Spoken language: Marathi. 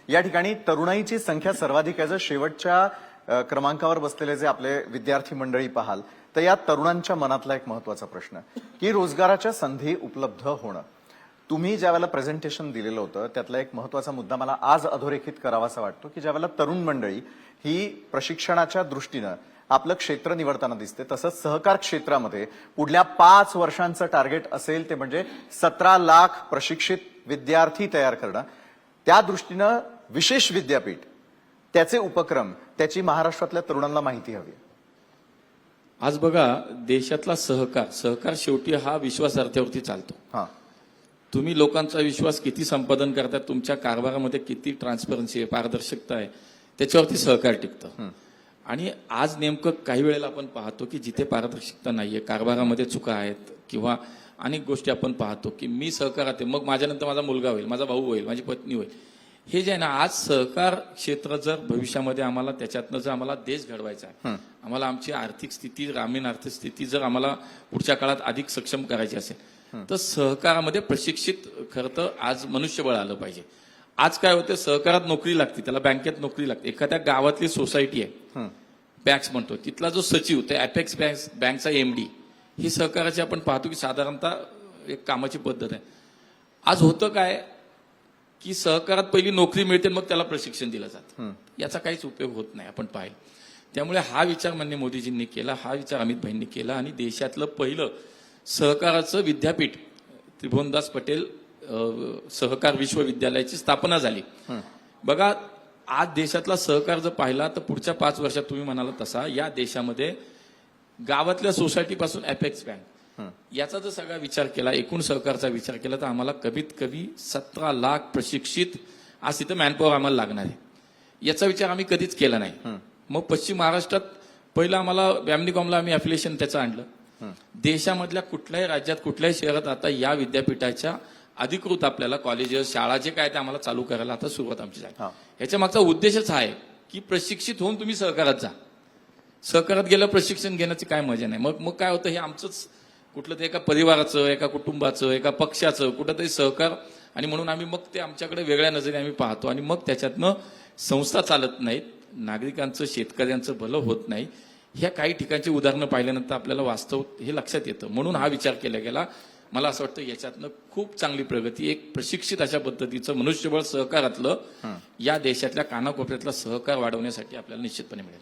या ठिकाणी तरुणाईची संख्या सर्वाधिक आहे. जर शेवटच्या क्रमांकावर बसलेले जे आपले विद्यार्थी मंडळी पाहाल तर या तरुणांच्या मनातला एक महत्वाचा प्रश्न की रोजगाराच्या संधी उपलब्ध होणं. तुम्ही ज्यावेळेला प्रेझेंटेशन दिलेलं होतं त्यातला एक महत्वाचा मुद्दा मला आज अधोरेखित करावासा वाटतो की ज्यावेळेला तरुण मंडळी ही प्रशिक्षणाच्या दृष्टीनं आपलं क्षेत्र निवडताना दिसते, तसंच सहकार क्षेत्रामध्ये पुढल्या 5 वर्षांचं टार्गेट असेल ते म्हणजे 17 लाख प्रशिक्षित विद्यार्थी तयार करणं. त्या दृष्टीनं विशेष विद्यापीठ, त्याचे उपक्रम, त्याची महाराष्ट्रातल्या तरुणांना माहिती हवी. आज बघा, देशातला सहकार शेवटी हा विश्वासार्हतेवरती चालतो. हां, तुम्ही लोकांचा विश्वास किती संपादन करता, तुमच्या कारभारामध्ये किती ट्रान्सपरन्सी आहे, पारदर्शकता आहे, त्याच्यावरती सहकार टिकतं. आणि आज नेमकं काही वेळेला आपण पाहतो की जिथे पारदर्शकता नाहीये, कारभारामध्ये चुका आहेत किंवा अनेक गोष्टी आपण पाहतो की मी सहकारात आहे, मग माझ्यानंतर माझा मुलगा होईल, माझा भाऊ होईल, माझी पत्नी होईल. हे जे आहे ना, आज सहकार क्षेत्र जर भविष्यामध्ये आम्हाला त्याच्यातनं जर आम्हाला देश घडवायचा आहे, आम्हाला आमची आर्थिक स्थिती, ग्रामीण आर्थिक स्थिती जर आम्हाला पुढच्या काळात अधिक सक्षम करायची असेल तर सहकारामध्ये प्रशिक्षित खरं तर आज मनुष्यबळ आलं पाहिजे. आज काय होतं, सहकारात नोकरी लागते, त्याला बँकेत नोकरी लागते. एखाद्या गावातली सोसायटी आहे, बँक्स म्हणतो, तिथला जो सचिव, ते अपेक्स बँकचा एमडी, ही सहकाराची आपण पाहतो की साधारणतः एक कामाची पद्धत आहे. आज होतं काय की सहकारात पहिली नोकरी मिळते, मग त्याला प्रशिक्षण दिलं जातं. याचा काहीच उपयोग होत नाही, आपण पाहिलं. त्यामुळे हा विचार माननीय मोदीजींनी केला, हा विचार अमित भाईंनी केला आणि देशातलं पहिलं सहकाराचं विद्यापीठ त्रिभुवनदास पटेल सहकार विश्वविद्यालयाची स्थापना झाली. बघा, आज देशातला सहकार जर पाहिला तर पुढच्या 5 वर्षात तुम्ही म्हणाला तसा या देशामध्ये गावातल्या सोसायटीपासून अपेक्स बँक याचा जर सगळा विचार केला, एकूण सहकारचा विचार केला, तर आम्हाला कमीत कमी 17 लाख प्रशिक्षित आज तिथं मॅनपॉवर आम्हाला लागणार आहे. याचा विचार आम्ही कधीच केला नाही. मग पश्चिम महाराष्ट्रात पहिलं आम्हाला व्यामनिकॉमला आम्ही अफिलिएशन त्याचं आणलं. देशामधल्या कुठल्याही राज्यात, कुठल्याही शहरात आता या विद्यापीठाच्या अधिकृत आपल्याला कॉलेजेस, शाळा जे काय ते आम्हाला चालू करायला आता सुरुवात आमची झाली. ह्याच्या मागचा उद्देशच हा आहे की प्रशिक्षित होऊन तुम्ही सहकारात जा. सहकारात गेलं प्रशिक्षण घेण्याची काय मजा नाही. मग काय होतं, हे आमचंच कुठलं ते एका परिवाराचं, एका कुटुंबाचं, एका पक्षाचं कुठंतरी सहकार, आणि म्हणून आम्ही मग ते आमच्याकडे वेगळ्या नजरेने आम्ही पाहतो आणि मग त्याच्यातनं संस्था चालत नाहीत, नागरिकांचं, शेतकऱ्यांचं भलं होत नाही. ह्या काही ठिकाणची उदाहरणं पाहिल्यानंतर आपल्याला वास्तव हे लक्षात येतं. म्हणून हा विचार केला गेला. मला असं वाटतं याच्यातनं खूप चांगली प्रगती, एक प्रशिक्षित अशा पद्धतीचं मनुष्यबळ सहकारातलं या देशातल्या कानाकोपऱ्यातला सहकार वाढवण्यासाठी आपल्याला निश्चितपणे मिळेल.